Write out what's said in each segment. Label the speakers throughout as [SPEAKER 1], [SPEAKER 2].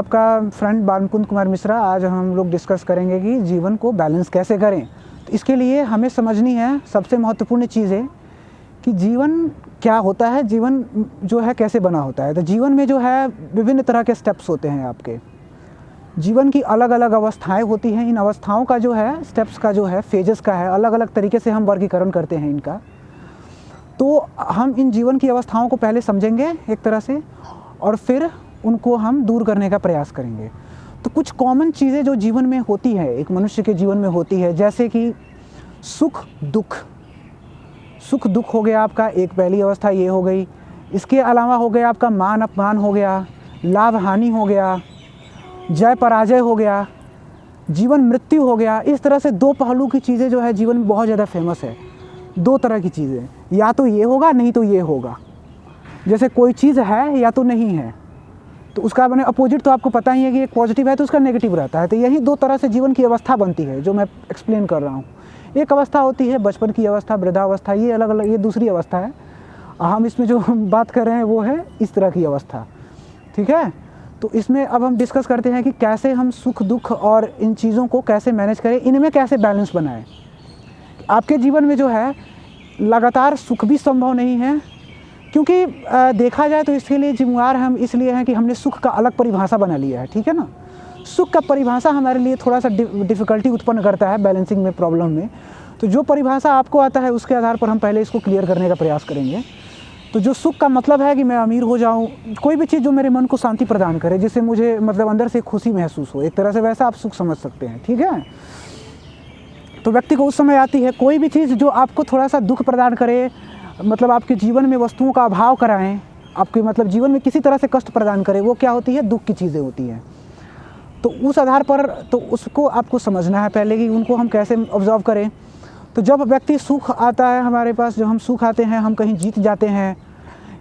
[SPEAKER 1] आपका फ्रेंड बालमुकुंद कुमार मिश्रा। आज हम लोग डिस्कस करेंगे कि जीवन को बैलेंस कैसे करें। तो इसके लिए हमें समझनी है सबसे महत्वपूर्ण चीज़ है कि जीवन क्या होता है, जीवन जो है कैसे बना होता है। तो जीवन में जो है विभिन्न तरह के स्टेप्स होते हैं। आपके जीवन की अलग अलग अवस्थाएं होती हैं। इन अवस्थाओं का जो है, स्टेप्स का जो है, फेजेस का है, अलग अलग तरीके से हम वर्गीकरण करते हैं इनका। तो हम इन जीवन की अवस्थाओं को पहले समझेंगे एक तरह से, और फिर उनको हम दूर करने का प्रयास करेंगे। तो कुछ कॉमन चीज़ें जो जीवन में होती है, एक मनुष्य के जीवन में होती है, जैसे कि सुख दुख। सुख दुख हो गया आपका, एक पहली अवस्था ये हो गई। इसके अलावा हो गया आपका मान अपमान हो गया, लाभ हानि हो गया, जय पराजय हो गया, जीवन मृत्यु हो गया। इस तरह से दो पहलू की चीज़ें जो है जीवन में बहुत ज़्यादा फेमस है। दो तरह की चीज़ें, या तो ये होगा नहीं तो ये होगा। जैसे कोई चीज़ है या तो नहीं है, तो उसका मैंने अपोजिट तो आपको पता ही है कि एक पॉजिटिव है तो उसका नेगेटिव रहता है। तो यही दो तरह से जीवन की अवस्था बनती है जो मैं एक्सप्लेन कर रहा हूँ। एक अवस्था होती है बचपन की अवस्था, वृद्धावस्था, ये अलग अलग, ये दूसरी अवस्था है। हम इसमें जो बात कर रहे हैं वो है इस तरह की अवस्था, ठीक है। तो इसमें अब हम डिस्कस करते हैं कि कैसे हम सुख दुख और इन चीज़ों को कैसे मैनेज करें, इनमें कैसे बैलेंस बनाएं। आपके जीवन में जो है लगातार सुख भी संभव नहीं है, क्योंकि देखा जाए तो इसके लिए जिम्मेवार हम इसलिए हैं कि हमने सुख का अलग परिभाषा बना लिया है, ठीक है ना। सुख का परिभाषा हमारे लिए थोड़ा सा डिफ़िकल्टी उत्पन्न करता है बैलेंसिंग में, प्रॉब्लम में। तो जो परिभाषा आपको आता है उसके आधार पर हम पहले इसको क्लियर करने का प्रयास करेंगे। तो जो सुख का मतलब है कि मैं अमीर हो जाऊं, कोई भी चीज़ जो मेरे मन को शांति प्रदान करे, जिससे मुझे मतलब अंदर से खुशी महसूस हो, एक तरह से वैसा आप सुख समझ सकते हैं, ठीक है। तो व्यक्ति को उस समय आती है कोई भी चीज़ जो आपको थोड़ा सा दुख प्रदान करे, मतलब आपके जीवन में वस्तुओं का अभाव कराएं, आपके मतलब जीवन में किसी तरह से कष्ट प्रदान करे, वो क्या होती है, दुख की चीज़ें होती हैं। तो उस आधार पर तो उसको आपको समझना है पहले कि उनको हम कैसे ऑब्जर्व करें। तो जब व्यक्ति सुख आता है हमारे पास, जब हम सुख आते हैं, हम कहीं जीत जाते हैं,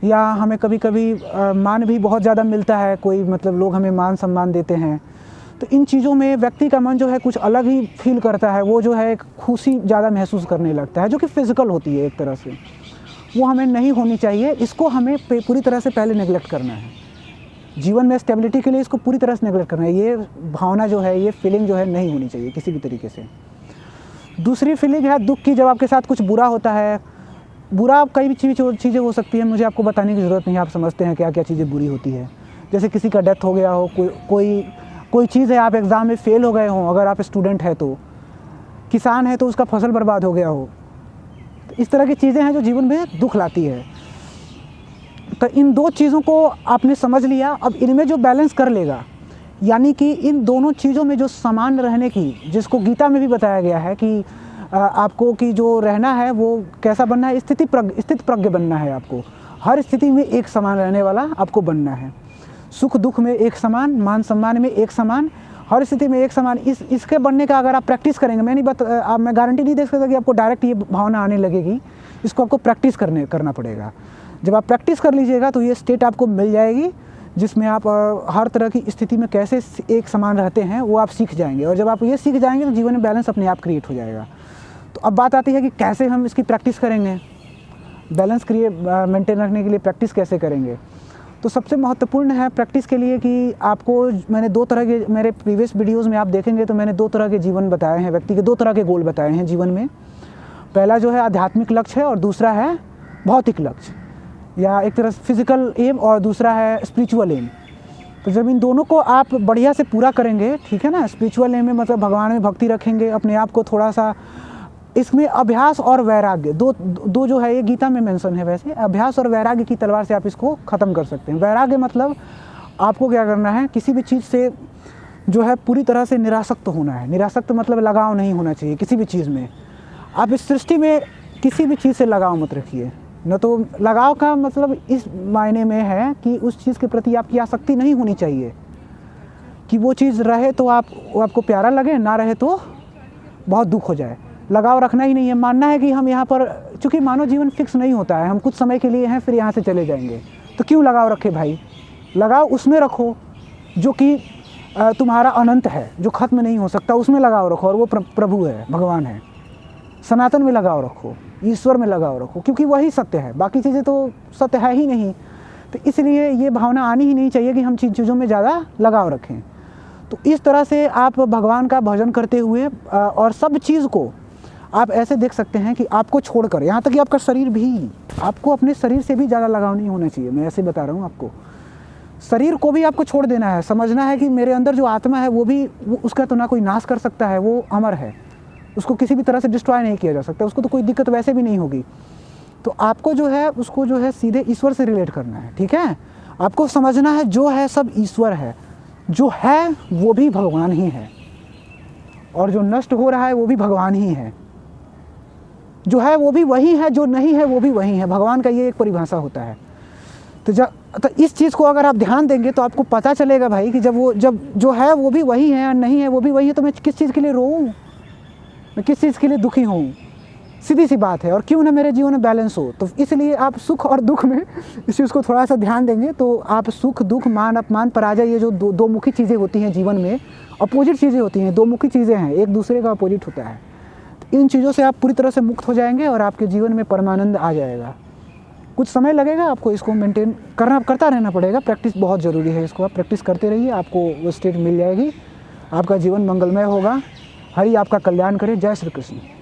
[SPEAKER 1] या हमें कभी कभी मान भी बहुत ज़्यादा मिलता है, कोई मतलब लोग हमें मान सम्मान देते हैं, तो इन चीज़ों में व्यक्ति का मन जो है कुछ अलग ही फील करता है। वो जो है एक खुशी ज़्यादा महसूस करने लगता है, जो कि फिज़िकल होती है एक तरह से। वो हमें नहीं होनी चाहिए, इसको हमें पूरी तरह से पहले नेगलेक्ट करना है। जीवन में स्टेबिलिटी के लिए इसको पूरी तरह से नेगलेक्ट करना है। ये भावना जो है, ये फीलिंग जो है नहीं होनी चाहिए किसी भी तरीके से। दूसरी फीलिंग है दुख की। जब आपके साथ कुछ बुरा होता है, बुरा कई भी चीज़ें हो सकती है, मुझे आपको बताने की ज़रूरत नहीं है, आप समझते हैं क्या क्या चीज़ें बुरी होती है। जैसे किसी का डेथ हो गया हो, कोई चीज़ है, आप एग्ज़ाम में फ़ेल हो गए हों, अगर आप स्टूडेंट हैं तो, किसान है तो उसका फसल बर्बाद हो गया हो। तो इस तरह की चीज़ें हैं जो जीवन में दुख लाती है। तो इन दो चीज़ों को आपने समझ लिया। अब इनमें जो बैलेंस कर लेगा, यानी कि इन दोनों चीज़ों में जो समान रहने की, जिसको गीता में भी बताया गया है कि आपको कि जो रहना है वो कैसा बनना है, स्थित प्रज्ञ बनना है। आपको हर स्थिति में एक समान रहने वाला आपको बनना है। सुख दुख में एक समान, मान सम्मान में एक समान, हर स्थिति में एक समान। इसके बनने का अगर आप प्रैक्टिस करेंगे, मैं गारंटी नहीं दे सकता कि आपको डायरेक्ट ये भावना आने लगेगी। इसको आपको प्रैक्टिस करना पड़ेगा। जब आप प्रैक्टिस कर लीजिएगा तो ये स्टेट आपको मिल जाएगी, जिसमें आप हर तरह की स्थिति में कैसे एक समान रहते हैं वो आप सीख जाएंगे। और जब आप ये सीख जाएंगे तो जीवन में बैलेंस अपने आप क्रिएट हो जाएगा। तो अब बात आती है कि कैसे हम इसकी प्रैक्टिस करेंगे, बैलेंस मेंटेन रखने के लिए प्रैक्टिस कैसे करेंगे। तो सबसे महत्वपूर्ण है प्रैक्टिस के लिए कि आपको, मैंने दो तरह के, मेरे प्रीवियस वीडियोज़ में आप देखेंगे तो मैंने दो तरह के जीवन बताए हैं, व्यक्ति के दो तरह के गोल बताए हैं जीवन में। पहला जो है आध्यात्मिक लक्ष्य है और दूसरा है भौतिक लक्ष्य, या एक तरह से फिजिकल एम, और दूसरा है स्पिरिचुअल एम। तो जब इन दोनों को आप बढ़िया से पूरा करेंगे, ठीक है ना, स्पिरिचुअल एम में मतलब भगवान में भक्ति रखेंगे, अपने आप को थोड़ा सा, इसमें अभ्यास और वैराग्य दो जो है, ये गीता में मेंशन है। वैसे अभ्यास और वैराग्य की तलवार से आप इसको ख़त्म कर सकते हैं। वैराग्य मतलब आपको क्या करना है, किसी भी चीज़ से जो है पूरी तरह से निरासक्त होना है। निरासक्त मतलब लगाव नहीं होना चाहिए किसी भी चीज़ में। आप इस सृष्टि में किसी भी चीज़ से लगाव मत रखिए। न तो लगाव का मतलब इस मायने में है कि उस चीज़ के प्रति आपकी आसक्ति नहीं होनी चाहिए, कि वो चीज़ रहे तो आपको प्यारा लगे, ना रहे तो बहुत दुख हो जाए। लगाव रखना ही नहीं है। मानना है कि हम यहाँ पर, चूँकि मानव जीवन फिक्स नहीं होता है, हम कुछ समय के लिए हैं फिर यहाँ से चले जाएंगे, तो क्यों लगाव रखे भाई। लगाव उसमें रखो जो कि तुम्हारा अनंत है, जो ख़त्म नहीं हो सकता, उसमें लगाव रखो। और वो प्रभु है, भगवान है। सनातन में लगाव रखो, ईश्वर में लगाव रखो, क्योंकि वही सत्य है। बाकी चीज़ें तो सत्य है ही नहीं। तो इसलिए ये भावना आनी ही नहीं चाहिए कि हम जिन चीज़ों में ज़्यादा लगाव रखें। तो इस तरह से आप भगवान का भजन करते हुए और सब चीज़ को आप ऐसे देख सकते हैं कि आपको छोड़कर, यहाँ तक कि आपका शरीर भी, आपको अपने शरीर से भी ज़्यादा लगाव नहीं होना चाहिए। मैं ऐसे बता रहा हूँ आपको, शरीर को भी आपको छोड़ देना है। समझना है कि मेरे अंदर जो आत्मा है वो भी, उसका तो ना कोई नाश कर सकता है, वो अमर है, उसको किसी भी तरह से डिस्ट्रॉय नहीं किया जा सकता, उसको तो कोई दिक्कत वैसे भी नहीं होगी। तो आपको जो है उसको जो है सीधे ईश्वर से रिलेट करना है, ठीक है। आपको समझना है जो है सब ईश्वर है, जो है वो भी भगवान ही है, और जो नष्ट हो रहा है वो भी भगवान ही है, जो है वो भी वही है, जो नहीं है वो भी वही है। भगवान का ये एक परिभाषा होता है। तो इस चीज़ को अगर आप ध्यान देंगे तो आपको पता चलेगा भाई कि जब जो है वो भी वही है और नहीं है वो भी वही है, तो मैं किस चीज़ के लिए रोऊँ, मैं किस चीज़ के लिए दुखी हूँ, सीधी सी बात है। और क्यों ना मेरे जीवन में बैलेंस हो। तो इसलिए आप सुख और दुख में इस चीज़ को थोड़ा सा ध्यान देंगे तो आप सुख दुख मान अपमान पराजय, ये जो दो मुखी चीज़ें होती हैं जीवन में, अपोजिट चीज़ें होती हैं, दो मुखी चीज़ें हैं, एक दूसरे का अपोजिट होता है। तो इन चीज़ों से आप पूरी तरह से मुक्त हो जाएंगे और आपके जीवन में परमानंद आ जाएगा। कुछ समय लगेगा, आपको इसको मेंटेन करता रहना पड़ेगा। प्रैक्टिस बहुत ज़रूरी है, इसको आप प्रैक्टिस करते रहिए, आपको वो स्टेट मिल जाएगी, आपका जीवन मंगलमय होगा। हरि आपका कल्याण करे। जय श्री कृष्ण।